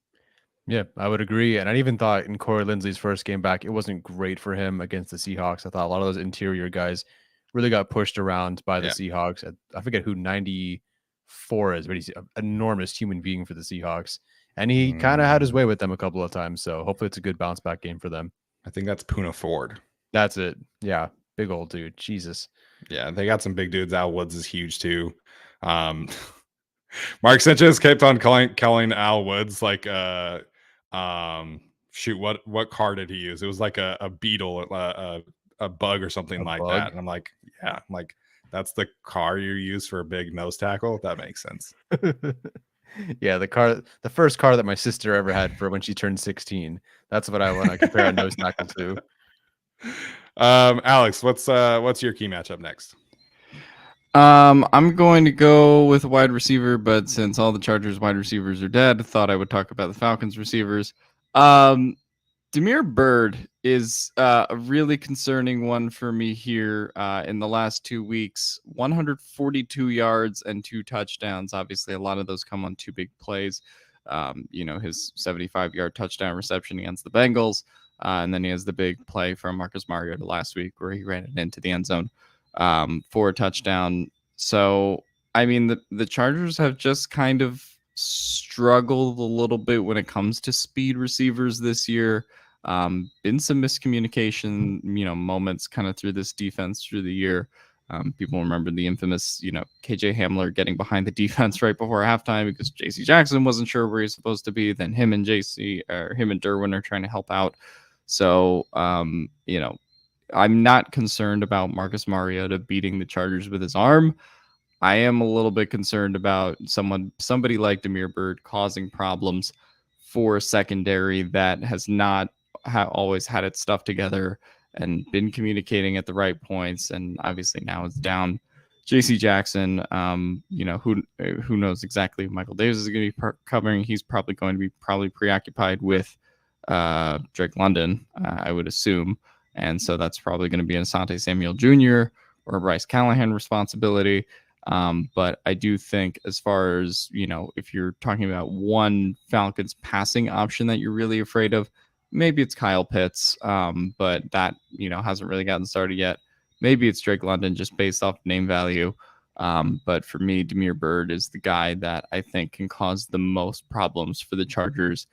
Yeah, I would agree. And I even thought in Corey Linsley's first game back, it wasn't great for him against the Seahawks. I thought a lot of those interior guys really got pushed around by the Seahawks. I forget who 94 is, but he's an enormous human being for the Seahawks. And he kind of had his way with them a couple of times. So hopefully it's a good bounce back game for them. I think that's Poona Ford. That's it. Yeah. Big old dude. Jesus. Yeah. They got some big dudes. Al Woods is huge too. Mark Sanchez kept on calling Al Woods like, shoot, what car did he use? It was like a beetle, a bug or something like that. And I'm like, yeah, I'm like, that's the car you use for a big nose tackle. That makes sense. Yeah, the first car that my sister ever had for when she turned 16. That's what I want to compare a nose tackle to. Alex, what's your key matchup next? I'm going to go with wide receiver, but since all the Chargers wide receivers are dead, I thought I would talk about the Falcons receivers. Damiere Byrd is a really concerning one for me here in the last 2 weeks. 142 yards and 2 touchdowns. Obviously, a lot of those come on 2 big plays. His 75-yard touchdown reception against the Bengals. And then he has the big play from Marcus Mariota last week where he ran it into the end zone for a touchdown. So, I mean, the Chargers have just kind of struggled a little bit when it comes to speed receivers this year. Been some miscommunication, moments kind of through this defense through the year. People remember the infamous, KJ Hamler getting behind the defense right before halftime because JC Jackson wasn't sure where he's supposed to be. Then him and Derwin are trying to help out. So, I'm not concerned about Marcus Mariota beating the Chargers with his arm. I am a little bit concerned about somebody like Damiere Byrd causing problems for a secondary that has not always had its stuff together and been communicating at the right points. And obviously now it's down JC Jackson. Who knows exactly who Michael Davis is going to be covering. He's probably going to be preoccupied with Drake London, I would assume. And so that's probably going to be an Asante Samuel Jr. or Bryce Callahan responsibility. But I do think as far as, if you're talking about one Falcons passing option that you're really afraid of, maybe it's Kyle Pitts. But that, hasn't really gotten started yet. Maybe it's Drake London just based off name value. But for me, Damiere Byrd is the guy that I think can cause the most problems for the Chargers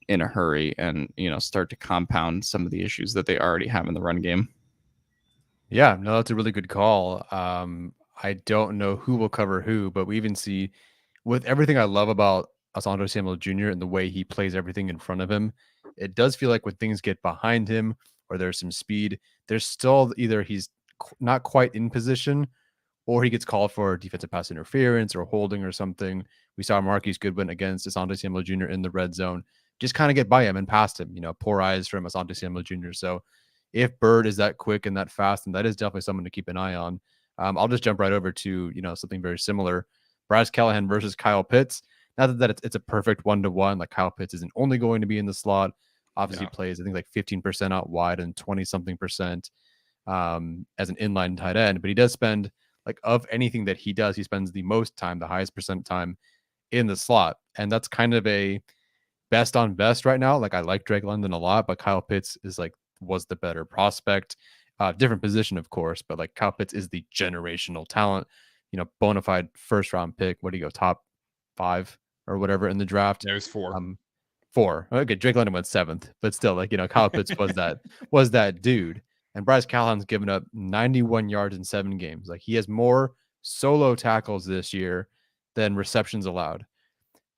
in a hurry and, start to compound some of the issues that they already have in the run game. Yeah, no, that's a really good call. I don't know who will cover who, but we even see with everything I love about Asante Samuel Jr. and the way he plays everything in front of him, it does feel like when things get behind him or there's some speed, there's still either he's not quite in position or he gets called for defensive pass interference or holding or something. We saw Marquise Goodwin against Asante Samuel Jr. in the red zone, just kind of get by him and past him, poor eyes from Asante Samuel Jr. So if Byrd is that quick and that fast, and that is definitely someone to keep an eye on. I'll just jump right over to, something very similar. Bryce Callahan versus Kyle Pitts. Not that it's a perfect 1-to-1. Like Kyle Pitts isn't only going to be in the slot. Obviously plays, I think, like 15% out wide and 20-something% as an inline tight end. But he does spend, like, of anything that he does, he spends the most time, the highest percent time in the slot. And that's kind of a best on best right now. Like, I like Drake London a lot, but Kyle Pitts is was the better prospect. Different position, of course, but like Kyle Pitts is the generational talent, bona fide first round pick. What do you go, top 5 or whatever in the draft? There's 4. 4. Okay, Drake London went 7th, but still, Kyle Pitts was that dude. And Bryce Callahan's given up 91 yards in 7 games. Like, he has more solo tackles this year than receptions allowed.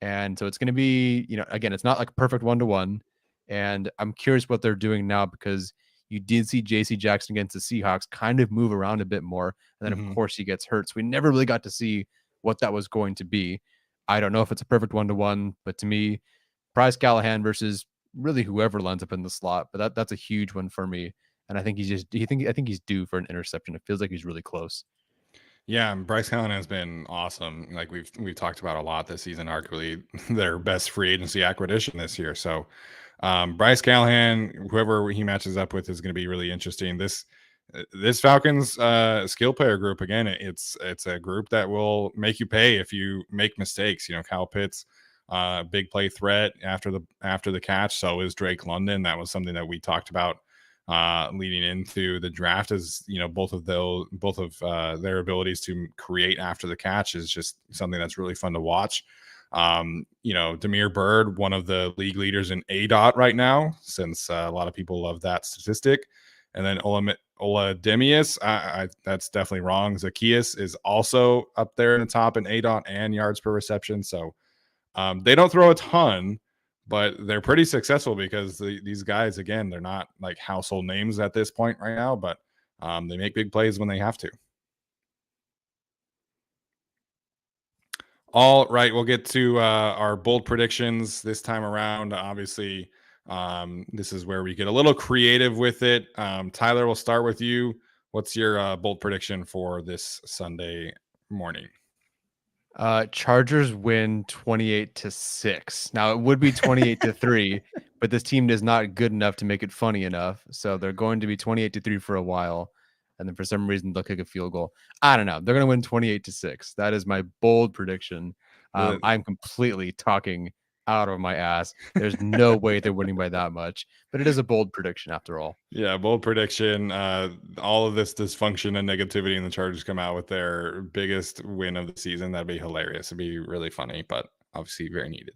And so it's going to be, again, it's not like a perfect 1-to-1. And I'm curious what they're doing now because you did see JC Jackson against the Seahawks kind of move around a bit more. And then, of course, he gets hurt. So we never really got to see what that was going to be. I don't know if it's a perfect 1-to-1, but to me, Bryce Callahan versus really whoever lands up in the slot. But that's a huge one for me. And I think I think he's due for an interception. It feels like he's really close. Yeah, Bryce Callahan has been awesome. Like we've talked about a lot this season, arguably their best free agency acquisition this year. So Bryce Callahan, whoever he matches up with, is going to be really interesting. This Falcons skill player group, again, it's a group that will make you pay if you make mistakes. Kyle Pitts, big play threat after the catch. So is Drake London. That was something that we talked about leading into the draft. Is both of their abilities to create after the catch is just something that's really fun to watch. Damiere Byrd, one of the league leaders in ADOT right now, since a lot of people love that statistic. And then Olademius, that's definitely wrong. Zacchaeus is also up there in the top in ADOT and yards per reception. So they don't throw a ton, but they're pretty successful because these guys, again, they're not like household names at this point right now, but they make big plays when they have to. All right, we'll get to our bold predictions this time around. Obviously, this is where we get a little creative with it. Tyler, we'll start with you. What's your bold prediction for this Sunday morning? Chargers win 28-6. Now it would be 28-3, but but this team is not good enough to make it funny enough. So they're going to be 28-3 for a while. And then for some reason, they'll kick a field goal. I don't know. They're going to win 28-6. That is my bold prediction. I'm completely talking out of my ass. There's no way they're winning by that much, but it is a bold prediction after all. Yeah, bold prediction. All of this dysfunction and negativity, and the Chargers come out with their biggest win of the season. That'd be hilarious. It'd be really funny, but obviously very needed.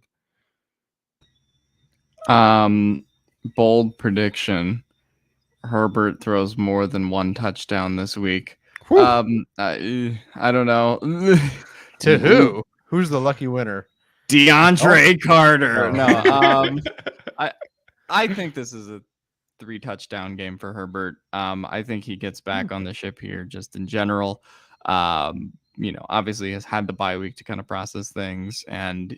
Bold prediction. Herbert throws more than one touchdown this week. I don't know. To who? Who's the lucky winner? DeAndre Carter. Oh. No. I think this is a 3-touchdown game for Herbert. I think he gets back on the ship here just in general. Obviously has had the bye week to kind of process things, and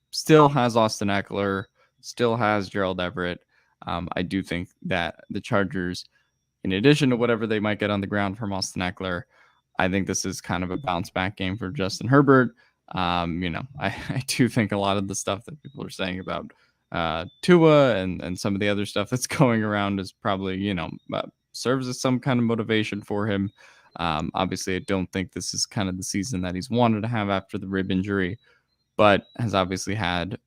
still has Austin Eckler, still has Gerald Everett. I do think that the Chargers, in addition to whatever they might get on the ground from Austin Eckler, I think this is kind of a bounce back game for Justin Herbert. I do think a lot of the stuff that people are saying about Tua and some of the other stuff that's going around is probably, serves as some kind of motivation for him. Obviously, I don't think this is kind of the season that he's wanted to have after the rib injury, but has obviously had,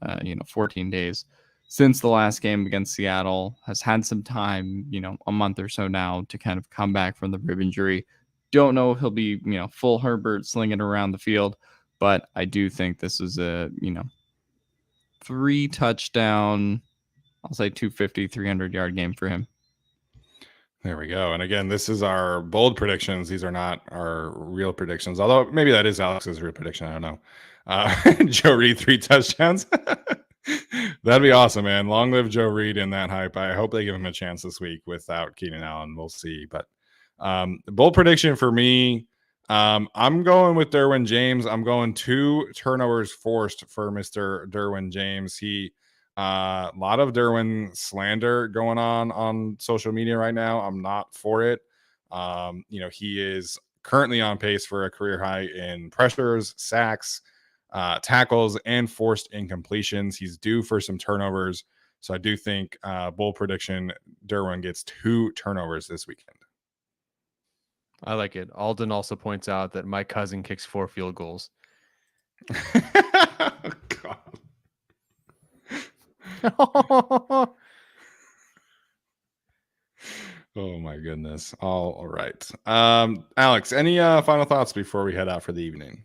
14 days since the last game against Seattle, has had some time, a month or so now to kind of come back from the rib injury. Don't know if he'll be, full Herbert slinging around the field, but I do think this is a, 3-touchdown, I'll say 250, 300-yard game for him. There we go. And again, this is our bold predictions. These are not our real predictions, although maybe that is Alex's real prediction. I don't know. Joe Reed, 3 touchdowns. That'd be awesome, man. Long live Joe Reed in that hype. I hope they give him a chance this week without Keenan Allen. We'll see. But bold prediction for me, I'm going with Derwin James. I'm going 2 turnovers forced for Mr. Derwin James. He a lot of Derwin slander going on social media right now. I'm not for it. He is currently on pace for a career high in pressures, sacks, tackles, and forced incompletions. He's due for some turnovers. So I do think bold prediction, Derwin gets 2 turnovers this weekend. I like it. Alden also points out that my cousin kicks 4 field goals. God. Oh my goodness. All right. Alex, any final thoughts before we head out for the evening?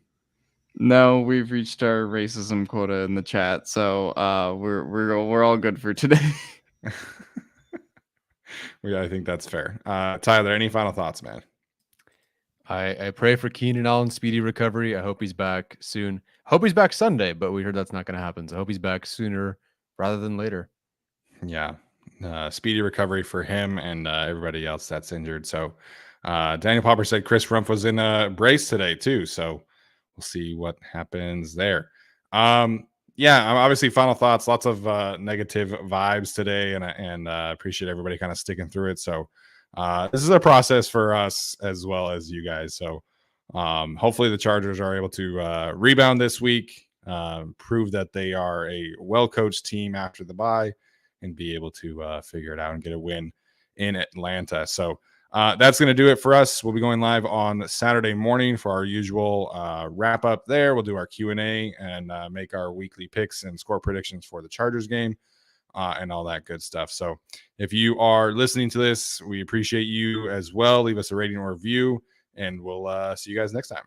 No, we've reached our racism quota in the chat, so we're all good for today. I think that's fair. Tyler, any final thoughts, man? I pray for Keenan Allen's speedy recovery. I hope he's back soon. Hope he's back Sunday, but we heard that's not going to happen. So I hope he's back sooner rather than later. Yeah. Speedy recovery for him and everybody else that's injured. So Daniel Popper said Chris Rumpf was in a brace today too. So we'll see what happens there. Obviously final thoughts, lots of negative vibes today, and appreciate everybody kind of sticking through it. So this is a process for us as well as you guys. So hopefully the Chargers are able to rebound this week, prove that they are a well-coached team after the bye, and be able to figure it out and get a win in Atlanta. So that's going to do it for us. We'll be going live on Saturday morning for our usual wrap up there. We'll do our Q&A and make our weekly picks and score predictions for the Chargers game. And all that good stuff. So if you are listening to this, we appreciate you as well. Leave us a rating or review, and we'll see you guys next time.